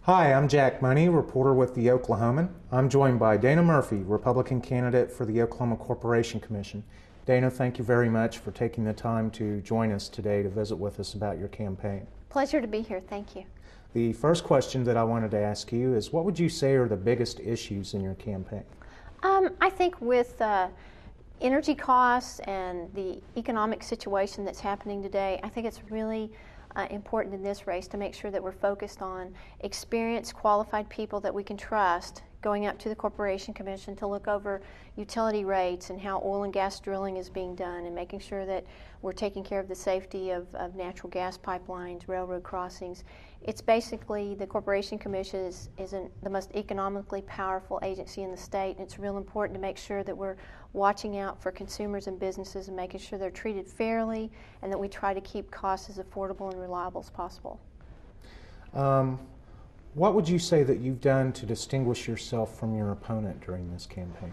Hi, I'm Jack Money, reporter with The Oklahoman. I'm joined by Dana Murphy, Republican candidate for the Oklahoma Corporation Commission. Dana, thank you very much for taking the time to join us today to visit with us about your campaign. Pleasure to be here. Thank you. The first question that I wanted to ask you is, what would you say are the biggest issues in your campaign? I think with energy costs and the economic situation that's happening today, I think it's really important in this race to make sure that we're focused on experienced, qualified people that we can trust going up to the Corporation Commission to look over utility rates and how oil and gas drilling is being done, and making sure that we're taking care of the safety of natural gas pipelines, railroad crossings. It's basically, the Corporation Commission isn't the most economically powerful agency in the state, and it's real important to make sure that we're watching out for consumers and businesses and making sure they're treated fairly, and that we try to keep costs as affordable and reliable as possible. What would you say that you've done to distinguish yourself from your opponent during this campaign?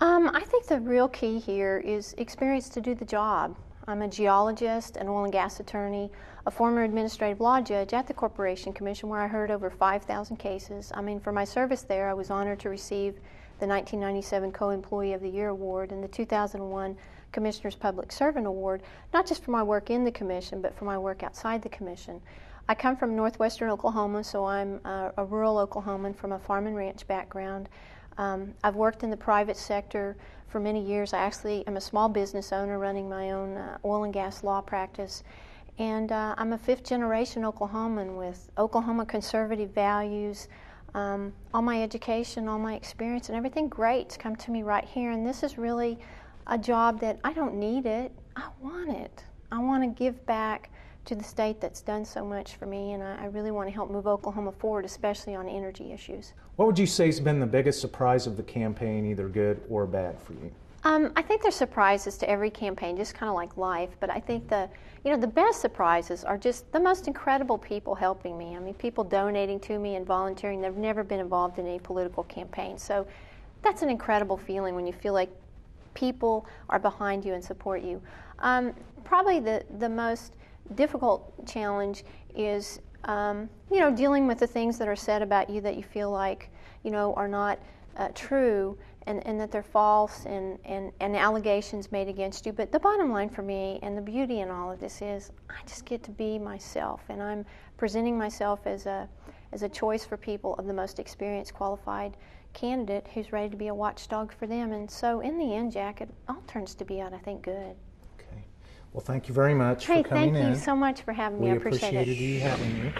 I think the real key here is experience to do the job. I'm a geologist, an oil and gas attorney, a former administrative law judge at the Corporation Commission, where I heard over 5,000 cases. I mean, for my service there, I was honored to receive the 1997 Co-Employee of the Year Award and the 2001 Commissioner's Public Servant Award, not just for my work in the Commission, but for my work outside the Commission. I come from northwestern Oklahoma, so I'm a rural Oklahoman from a farm and ranch background. I've worked in the private sector for many years. I actually am a small business owner running my own oil and gas law practice. And I'm a fifth-generation Oklahoman with Oklahoma conservative values. All my education, all my experience, and everything great's come to me right here. And this is really a job that I don't need it. I want it. I want to give back to the state that's done so much for me, and I really want to help move Oklahoma forward, especially on energy issues. What would you say has been the biggest surprise of the campaign, either good or bad for you? I think there's surprises to every campaign, just kind of like life, but I think the best surprises are just the most incredible people helping me. I mean, people donating to me and volunteering. They've never been involved in any political campaign, so that's an incredible feeling when you feel like people are behind you and support you. Probably the most difficult challenge is dealing with the things that are said about you that you feel like are not true, and that they're false, and allegations made against you. But the bottom line for me, and the beauty in all of this, is I just get to be myself, and I'm presenting myself as a choice for people of the most experienced, qualified candidate who's ready to be a watchdog for them. And so in the end, Jack, it all turns to be out, I think, good. Well, thank you very much for coming in. Hey, thank you so much for having me. I appreciate it. We appreciated you having me.